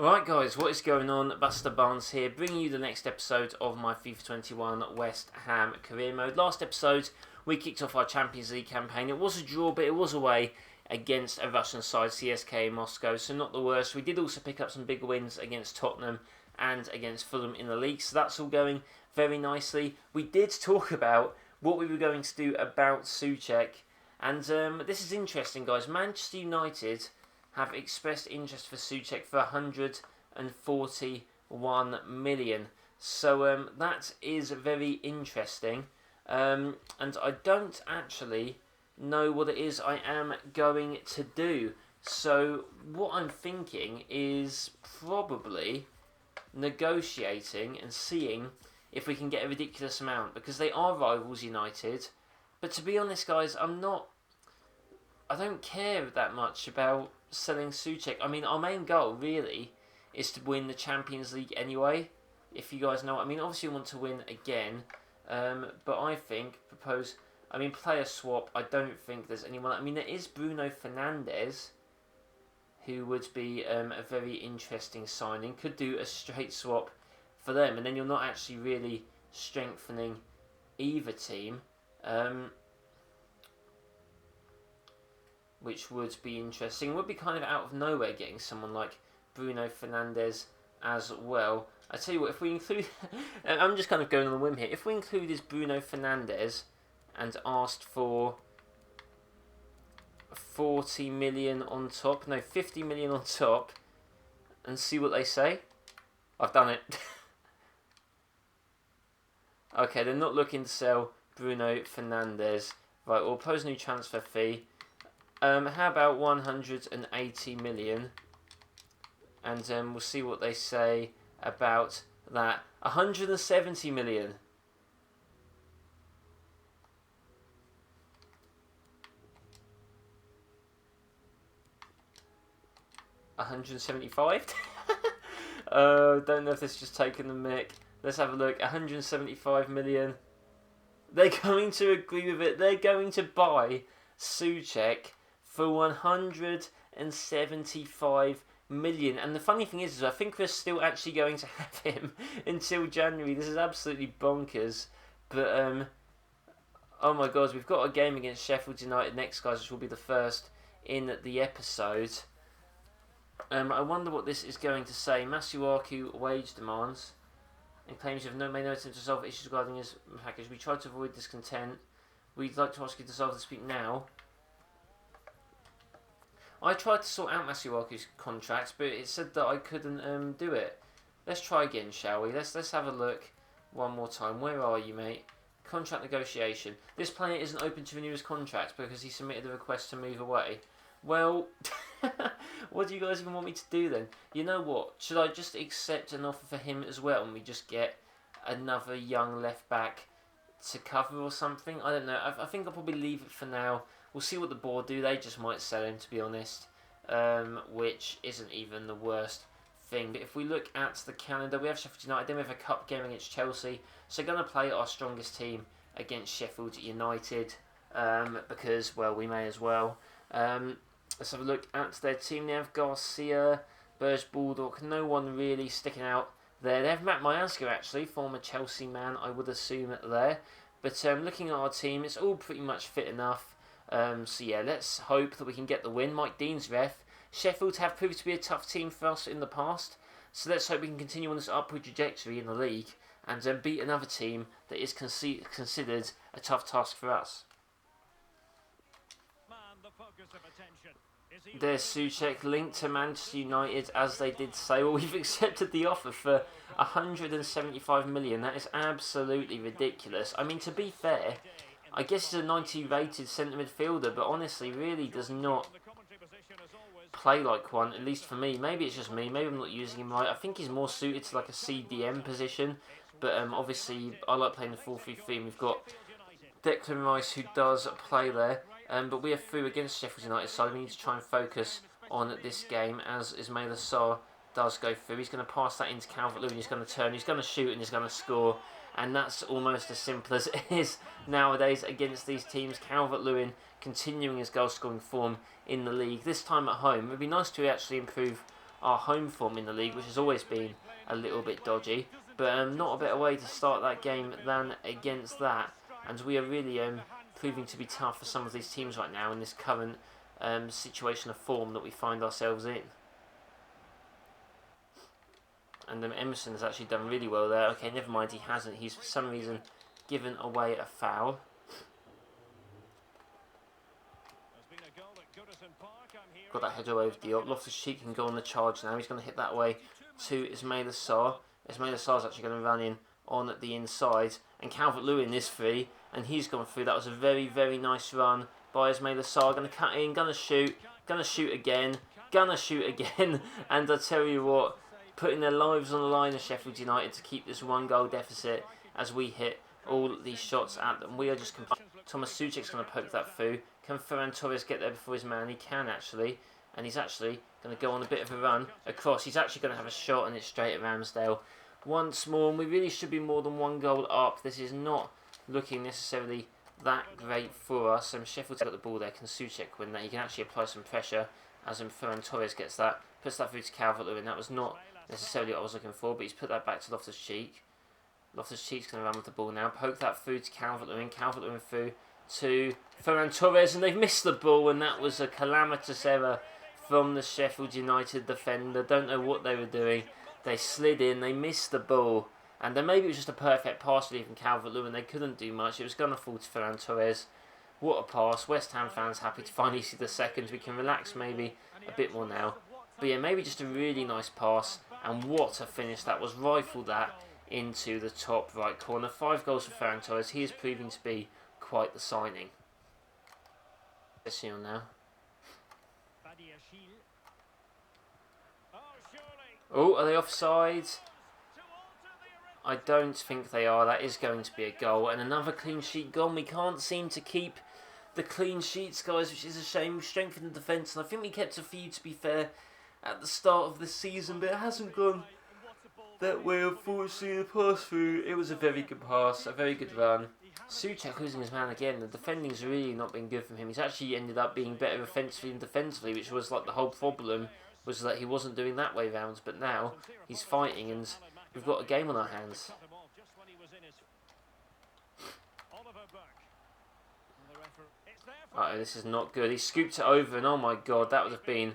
Right guys, what is going on? BusterBarnes here, bringing you the next episode of my FIFA 21 West Ham career mode. Last episode, we kicked off our Champions League campaign. It was a draw, but it was away against a Russian side, CSKA Moscow, so not the worst. We did also pick up some big wins against Tottenham and against Fulham in the league, so that's all going very nicely. We did talk about what we were going to do about Soucek, and this is interesting guys. Manchester United have expressed interest for Soucek for 141 million. So that is very interesting. And I don't actually know what it is I am going to do. So what I'm thinking is probably negotiating and seeing if we can get a ridiculous amount, because they are rivals, United. But to be honest guys, I don't care that much about selling Soucek. I mean, our main goal really is to win the Champions League anyway, if you guys know what I mean. Obviously we want to win again, but I think player swap, I don't think there's anyone. I mean, there is Bruno Fernandes, who would be a very interesting signing. Could do a straight swap for them, and then you're not actually really strengthening either team, which would be interesting. It would be kind of out of nowhere getting someone like Bruno Fernandes as well. I tell you what, if we include... I'm just kind of going on a whim here. If we include this Bruno Fernandes and asked for 40 million on top, no, 50 million on top, and see what they say. I've done it. Okay, they're not looking to sell Bruno Fernandes. Right, we'll propose a new transfer fee. How about 180 million? And we'll see what they say about that. 170 million. $175? Don't know if this is just taking the mick. Let's have a look. 175 million. They're going to agree with it. They're going to buy Soucek for 175 million. And the funny thing is I think we're still actually going to have him until January. This is absolutely bonkers. But oh my god, we've got a game against Sheffield United next, guys, which will be the first in the episode. I wonder what this is going to say. Masuaku wage demands and claims you have made no attempt to resolve issues regarding his package. We tried to avoid discontent. We'd like to ask you to solve the dispute now. I tried to sort out Masuaku's contract, but it said that I couldn't do it. Let's try again, shall we? Let's have a look one more time. Where are you, mate? Contract negotiation. This player isn't open to renew his contract because he submitted a request to move away. Well, what do you guys even want me to do then? You know what? Should I just accept an offer for him as well and we just get another young left back to cover or something? I don't know. I think I'll probably leave it for now. We'll see what the board do. They just might sell him, to be honest, which isn't even the worst thing. But if we look at the calendar, we have Sheffield United, then we have a cup game against Chelsea. So going to play our strongest team against Sheffield United because, well, we may as well. Let's have a look at their team. They have Garcia, Burge Baldock, no one really sticking out there. They have Matt Mayanska, actually, former Chelsea man, I would assume, there. But looking at our team, it's all pretty much fit enough. So yeah, let's hope that we can get the win. Mike Dean's ref. Sheffield have proved to be a tough team for us in the past, so let's hope we can continue on this upward trajectory in the league and beat another team that is considered a tough task for us. There's Soucek linked to Manchester United, as they did say. Well, we've accepted the offer for 175 million. That is absolutely ridiculous. I mean, to be fair, I guess he's a 90 rated centre midfielder, but honestly really does not play like one, at least for me. Maybe it's just me, maybe I'm not using him right. I think he's more suited to like a CDM position, but obviously I like playing the 4-3-3, and we've got Declan Rice who does play there, but we are through against Sheffield United, so we need to try and focus on this game as Ismaila Sarr does go through. He's going to pass that into Calvert-Lewin, he's going to turn, he's going to shoot and he's going to score. And that's almost as simple as it is nowadays against these teams. Calvert-Lewin continuing his goal-scoring form in the league, this time at home. It would be nice to actually improve our home form in the league, which has always been a little bit dodgy. But not a better way to start that game than against that. And we are really proving to be tough for some of these teams right now in this current situation of form that we find ourselves in. And Emerson has actually done really well there. Okay, never mind, he hasn't. He's for some reason given away a foul. Got that header over Diop. Loftus-Cheek can go on the charge now. He's going to hit that way to Ismaila Sarr. Ismaila Sarr's actually going to run in on the inside. And Calvert-Lewin is free. And he's gone through. That was a very, very nice run by Ismaila Sarr. Going to cut in. Going to shoot. Going to shoot again. Going to shoot again. And I tell you what, putting their lives on the line of Sheffield United to keep this 1-goal deficit as we hit all these shots at them. We are just Thomas Soucek's going to poke that through. Can Ferran Torres get there before his man? He can actually. And he's actually going to go on a bit of a run across. He's actually going to have a shot and it's straight at Ramsdale. Once more, and we really should be more than 1 goal up. This is not looking necessarily that great for us. Sheffield's got the ball there. Can Soucek win that? He can actually apply some pressure as Ferran Torres gets that. Puts that through to Calvert-Lewin. That was not necessarily what I was looking for, but he's put that back to Loftus-Cheek. Loftus-Cheek's going to run with the ball now. Poke that through to Calvert-Lewin. Calvert-Lewin through to Ferran Torres, and they've missed the ball, and that was a calamitous error from the Sheffield United defender. Don't know what they were doing. They slid in, they missed the ball, and then maybe it was just a perfect pass from Calvert-Lewin. They couldn't do much. It was going to fall to Ferran Torres. What a pass. West Ham fans happy to finally see the seconds. We can relax maybe a bit more now. But yeah, maybe just a really nice pass, and what a finish that was. Rifle that into the top right corner. 5 goals for Ferran Torres. He is proving to be quite the signing. Let's see on now. Oh, are they offside? I don't think they are. That is going to be a goal. And another clean sheet gone. We can't seem to keep the clean sheets, guys, which is a shame. We've strengthened the defence, and I think we kept a few, to be fair, at the start of the season, but it hasn't gone that way, unfortunately. The pass through, it was a very good pass, a very good run. Soucek losing his man again. The defending's really not been good from him. He's actually ended up being better offensively than defensively, which was like the whole problem, was that he wasn't doing that way round. But now he's fighting, and we've got a game on our hands. Uh-oh, this is not good. He scooped it over, and oh my god, that would have been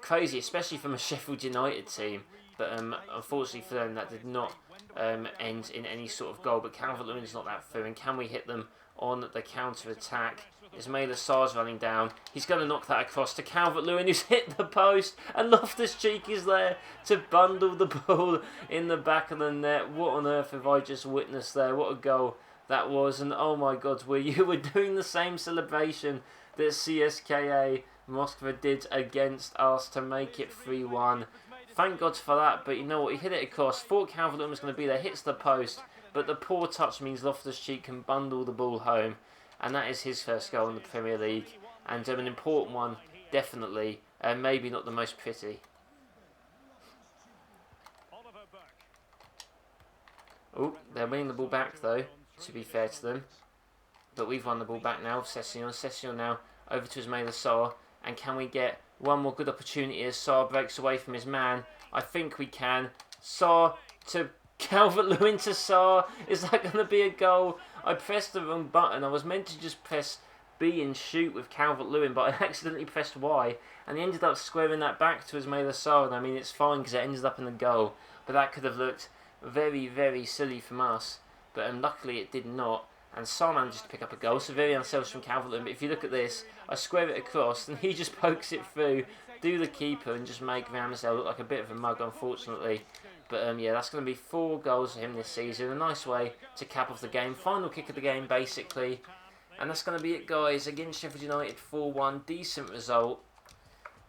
crazy, especially from a Sheffield United team. But unfortunately for them, that did not end in any sort of goal. But Calvert-Lewin is not that through, and can we hit them on the counter-attack? Ismaila Sarr's running down. He's going to knock that across to Calvert-Lewin, who's hit the post, and Loftus-Cheek is there to bundle the ball in the back of the net. What on earth have I just witnessed there? What a goal that was. And oh my god, you were doing the same celebration that CSKA Moscow did against us to make it 3-1. Thank God for that, but you know what, he hit it across. Thought Calvert-Lewin was going to be there, hits the post, but the poor touch means Loftus-Cheek can bundle the ball home, and that is his first goal in the Premier League, and an important one, definitely, and maybe not the most pretty. Oh, they're winning the ball back though, to be fair to them, but we've won the ball back now. Session now over to Ismaila Sarr, and can we get one more good opportunity as Sarr breaks away from his man? I think we can. Sarr to Calvert-Lewin to Sarr. Is that going to be a goal? I pressed the wrong button. I was meant to just press B and shoot with Calvert-Lewin, but I accidentally pressed Y, and he ended up squaring that back to Ismaila Sarr. And I mean, it's fine because it ended up in the goal, but that could have looked very, very silly from us. But luckily it did not. And Sarr manages to pick up a goal, so very unselfish from Calvert-Lewin. But if you look at this, I square it across, and he just pokes it through, do the keeper, and just make Ramsdale look like a bit of a mug, unfortunately. But yeah, that's going to be 4 goals for him this season. A nice way to cap off the game. Final kick of the game, basically. And that's going to be it, guys. Against Sheffield United, 4-1. Decent result.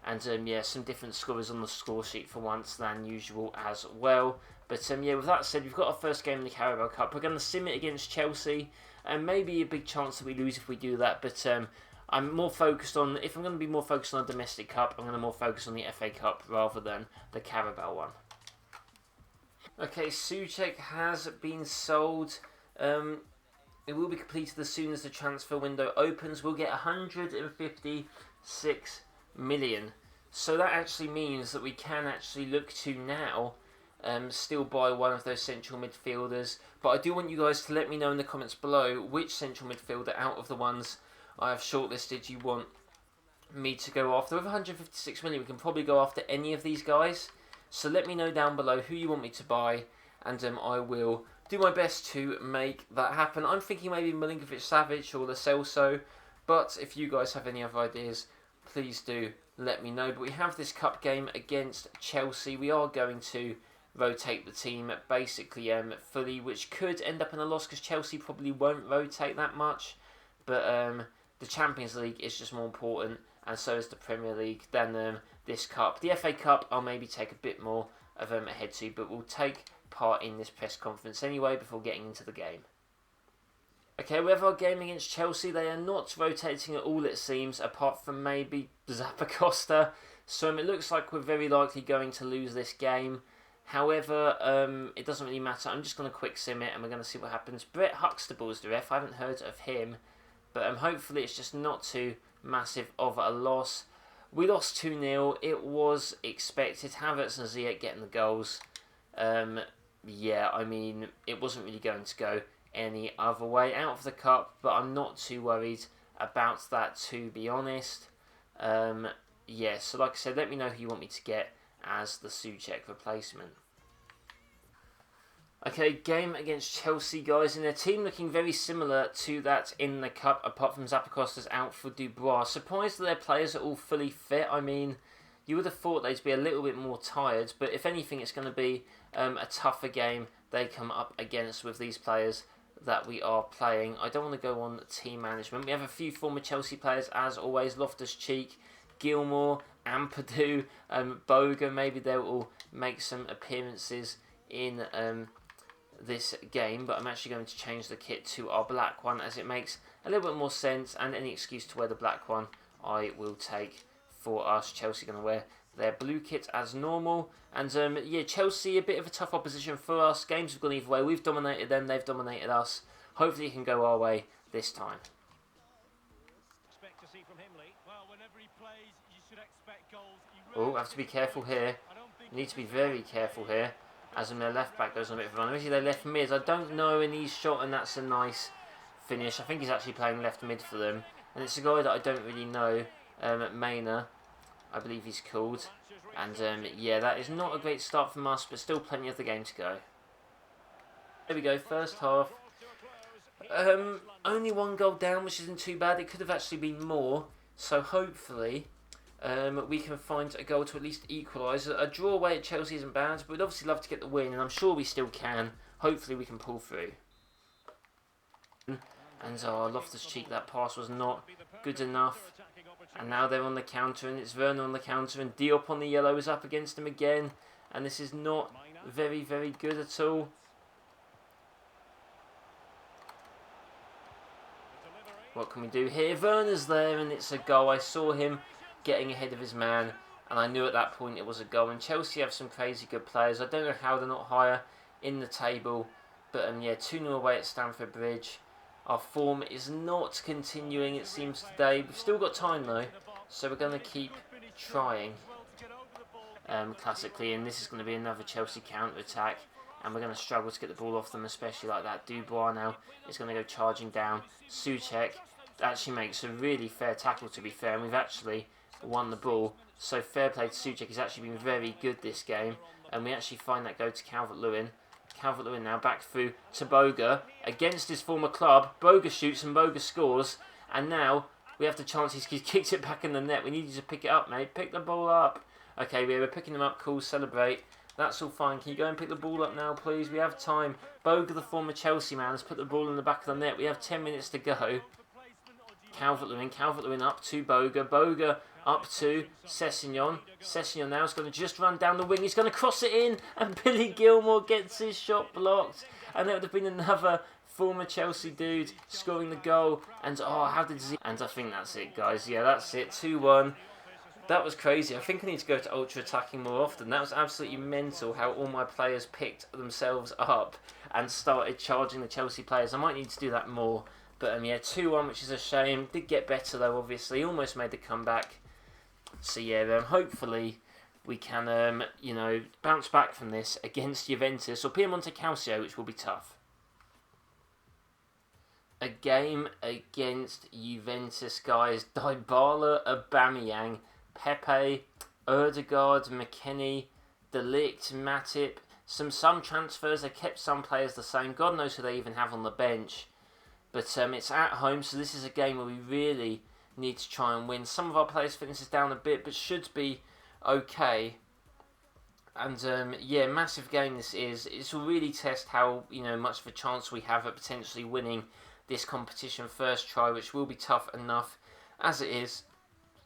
And yeah, some different scorers on the score sheet for once than usual as well. But yeah, with that said, we've got our first game in the Carabao Cup. We're going to sim it against Chelsea. And maybe a big chance that we lose if we do that. But I'm more focused on, if I'm going to be more focused on a domestic cup, I'm going to more focus on the FA Cup rather than the Carabao one. Okay, Soucek has been sold. It will be completed as soon as the transfer window opens. We'll get 156 million So that actually means that we can actually look to now still buy one of those central midfielders. But I do want you guys to let me know in the comments below which central midfielder out of the ones I have shortlisted you want me to go after. With 156 million, we can probably go after any of these guys. So let me know down below who you want me to buy, and I will do my best to make that happen. I'm thinking maybe Milinkovic-Savic or Lo Celso, but if you guys have any other ideas, please do let me know. But we have this cup game against Chelsea. We are going to rotate the team basically fully, which could end up in a loss because Chelsea probably won't rotate that much. But the Champions League is just more important, and so is the Premier League, than this cup. The FA Cup I'll maybe take a bit more of a head to, but we'll take part in this press conference anyway before getting into the game. Okay, we have our game against Chelsea. They are not rotating at all, it seems, apart from maybe Zappacosta. So it looks like we're very likely going to lose this game. However, it doesn't really matter. I'm just going to quick sim it and we're going to see what happens. Brett Huxtable is the ref. I haven't heard of him. But hopefully it's just not too massive of a loss. We lost 2-0. It was expected. Havertz and Ziyech getting the goals. Yeah, I mean, it wasn't really going to go any other way out of the cup, but I'm not too worried about that, to be honest. Yeah, so like I said, let me know who you want me to get as the Soucek replacement. Okay, game against Chelsea, guys, and their team looking very similar to that in the cup, apart from Zappacosta's out for Dubois. Surprised that their players are all fully fit. I mean, you would have thought they'd be a little bit more tired, but if anything, it's going to be a tougher game they come up against with these players that we are playing. I don't want to go on team management. We have a few former Chelsea players, as always. Loftus-Cheek, Gilmour, Ampadu, Boga. Maybe they will make some appearances in this game, but I'm actually going to change the kit to our black one as it makes a little bit more sense, and any excuse to wear the black one I will take for us. Chelsea going to wear their blue kit as normal, and yeah, Chelsea a bit of a tough opposition for us. Games have gone either way. We've dominated them, they've dominated us. Hopefully it can go our way this time. Oh, I have to be careful here. Need to be very careful here, as their left back goes on a bit of a run. Obviously their left mid, I don't know, and he's shot, and that's a nice finish. I think he's actually playing left mid for them, and it's a guy that I don't really know, Maynard, I believe he's called. And yeah, that is not a great start from us, but still plenty of the game to go. There we go, first half. Only one goal down, which isn't too bad. It could have actually been more, so hopefully we can find a goal to at least equalise. A draw away at Chelsea isn't bad, but we'd obviously love to get the win, and I'm sure we still can. Hopefully we can pull through. And Loftus-Cheek, that pass was not good enough. And now they're on the counter, and it's Werner on the counter, and Diop on the yellow is up against him again. And this is not very, very good at all. What can we do here? Werner's there, and it's a goal. I saw him getting ahead of his man, and I knew at that point it was a goal. And Chelsea have some crazy good players. I don't know how they're not higher in the table, but yeah, 2-0 away at Stamford Bridge. Our form is not continuing, it seems, today. We've still got time though, so we're going to keep trying classically, and this is going to be another Chelsea counter-attack, and we're going to struggle to get the ball off them, especially like that. Dubois now is going to go charging down. Soucek actually makes a really fair tackle, to be fair, and we've actually won the ball. So fair play to Soucek. He's actually been very good this game, and we actually find that go to Calvert-Lewin. Calvert-Lewin now back through to Boga against his former club. Boga shoots and Boga scores, and now we have the chance. He's kicked it back in the net. We need you to pick it up, mate. Pick the ball up. Okay, we're picking them up. Cool, celebrate. That's all fine. Can you go and pick the ball up now, please? We have time. Boga, the former Chelsea man, has put the ball in the back of the net. We have 10 minutes to go. Calvert-Lewin up to Boga. Boga up to Sessegnon. Sessegnon now is going to just run down the wing. He's going to cross it in, and Billy Gilmour gets his shot blocked. And that would have been another former Chelsea dude scoring the goal. And how did he... And I think that's it, guys. Yeah, that's it. 2-1. That was crazy. I think I need to go to ultra attacking more often. That was absolutely mental how all my players picked themselves up and started charging the Chelsea players. I might need to do that more. But yeah, 2-1, which is a shame. Did get better though, obviously. Almost made the comeback. So yeah, hopefully we can, you know, bounce back from this against Juventus or Piemonte Calcio, which will be tough. A game against Juventus, guys. Dybala, Aubameyang, Pepe, Ødegaard, McKennie, De Ligt, Matip. Some transfers, they kept some players the same. God knows who they even have on the bench. But it's at home, so this is a game where we really need to try and win. Some of our players' fitness is down a bit, but should be okay. And yeah, massive game this is. This will really test how, you know, much of a chance we have at potentially winning this competition first try, which will be tough enough as it is.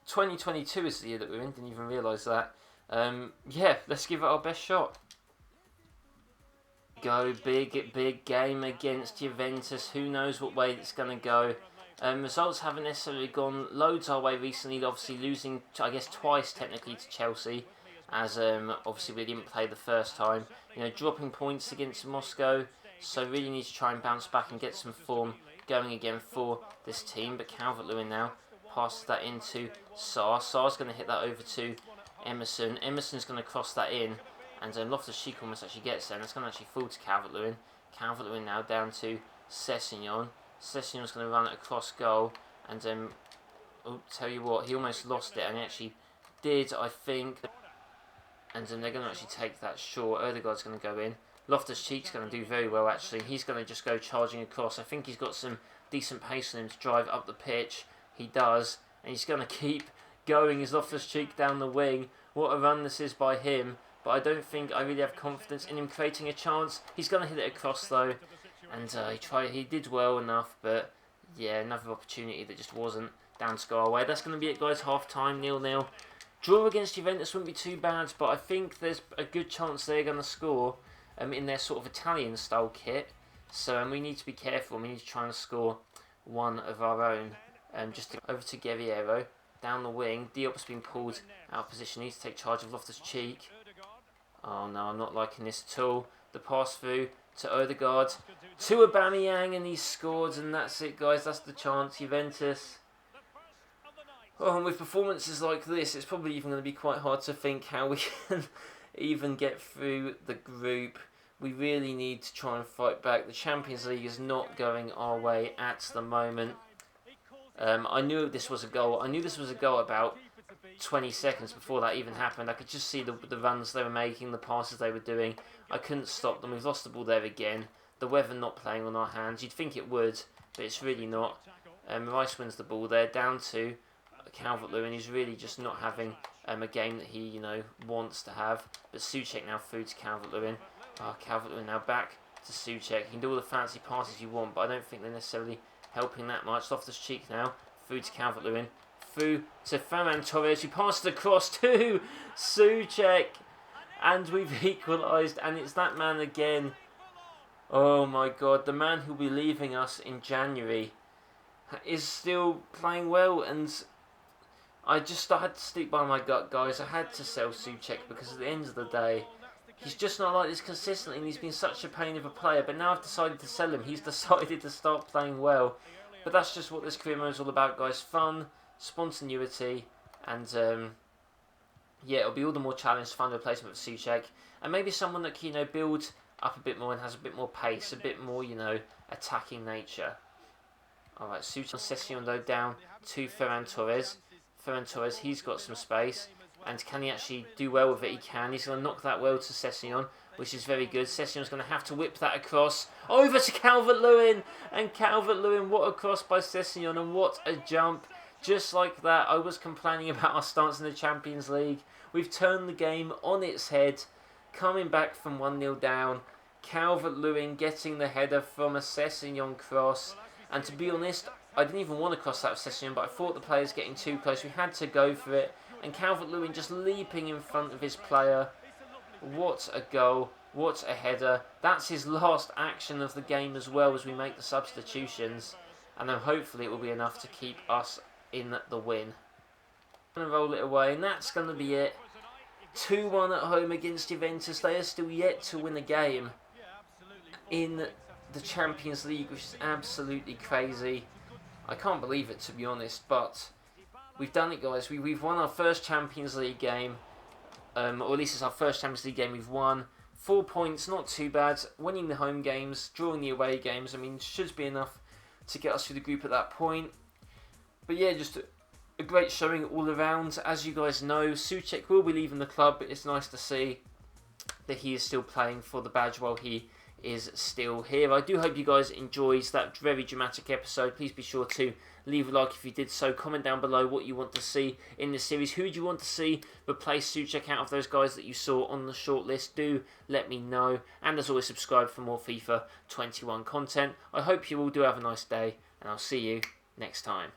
2022 is the year that we're in, didn't even realise that. Yeah, let's give it our best shot. Go, big game against Juventus. Who knows what way it's going to go. Results haven't necessarily gone loads our way recently, obviously losing, I guess, twice technically to Chelsea, as obviously we didn't play the first time. You know, dropping points against Moscow, so really need to try and bounce back and get some form going again for this team. But Calvert-Lewin now passes that into Sarr. Sarr's going to hit that over to Emerson. Emerson's going to cross that in, and Loftus-Cheek almost actually gets there, and it's going to actually fall to Calvert-Lewin. Calvert-Lewin now down to Sessegnon. Sessegnon's going to run it across goal, and oh, tell you what, he almost lost it, and he actually did, I think. And they're going to actually take that short. Ødegaard's going to go in. Loftus-Cheek's going to do very well, actually. He's going to just go charging across. I think he's got some decent pace on him to drive up the pitch. He does, and he's going to keep going his Loftus-Cheek down the wing. What a run this is by him, but I don't think I really have confidence in him creating a chance. He's going to hit it across, though, and he did well enough, but yeah, another opportunity that just wasn't down to go our way. That's going to be it, guys. Half-time, 0-0. Draw against Juventus wouldn't be too bad, but I think there's a good chance they're going to score in their sort of Italian-style kit. So we need to be careful. We need to try and score one of our own. Just over to Guerriero, down the wing. Diop's been pulled out of position. Needs to take charge of Loftus-Cheek. Oh no, I'm not liking this at all. The pass through to Ødegaard, to Aubameyang, and he's scored, and that's it, guys. That's the chance. Juventus. Oh, and with performances like this, it's probably even going to be quite hard to think how we can even get through the group. We really need to try and fight back. The Champions League is not going our way at the moment. I knew this was a goal. I knew this was a goal about 20 seconds before that even happened. I could just see the runs they were making, the passes they were doing. I couldn't stop them. We've lost the ball there again. The weather not playing on our hands. You'd think it would, but it's really not. Rice wins the ball there, down to Calvert-Lewin. He's really just not having a game that he, you know, wants to have. But Soucek now through to Calvert-Lewin. Calvert-Lewin now back to Soucek. You can do all the fancy passes you want, but I don't think they're necessarily helping that much. Loftus-Cheek now through to Calvert-Lewin. Through to Ferran Torres, who passed across to Soucek. And we've equalised, and it's that man again. Oh my god, the man who'll be leaving us in January is still playing well, and I had to stick by my gut, guys. I had to sell Soucek because at the end of the day, he's just not like this consistently, and he's been such a pain of a player. But now I've decided to sell him. He's decided to start playing well. But that's just what this career mode is all about, guys. Fun, spontaneity, and yeah, it'll be all the more challenged to find a replacement for Soucek. And maybe someone that can, you know, build up a bit more and has a bit more pace, a bit more, you know, attacking nature. Alright, Soucek and Sessegnon though down to Ferran Torres. Ferran Torres, he's got some space. And can he actually do well with it? He can. He's going to knock that well to Sessegnon, which is very good. Sessegnon's going to have to whip that across over to Calvert-Lewin. And Calvert-Lewin, what a cross by Sessegnon, and what a jump. Just like that, I was complaining about our stance in the Champions League. We've turned the game on its head, coming back from 1-0 down. Calvert-Lewin getting the header from a Sessegnon cross. And to be honest, I didn't even want to cross that with Sessegnon, but I thought the player's getting too close. We had to go for it. And Calvert-Lewin just leaping in front of his player. What a goal. What a header. That's his last action of the game as well as we make the substitutions. And then hopefully it will be enough to keep us in the win. I'm going to roll it away, and that's going to be it. 2-1 at home against Juventus. They are still yet to win a game in the Champions League, which is absolutely crazy. I can't believe it, to be honest, but we've done it, guys. We've won our first Champions League game. Or at least it's our first Champions League game we've won. 4 points, not too bad. Winning the home games, drawing the away games. I mean, should be enough to get us through the group at that point. But yeah, just a great showing all around. As you guys know, Soucek will be leaving the club, but it's nice to see that he is still playing for the badge while he is still here. I do hope you guys enjoyed that very dramatic episode. Please be sure to leave a like if you did so. Comment down below what you want to see in this series. Who do you want to see replace Soucek out of those guys that you saw on the shortlist? Do let me know. And as always, subscribe for more FIFA 21 content. I hope you all do have a nice day, and I'll see you next time.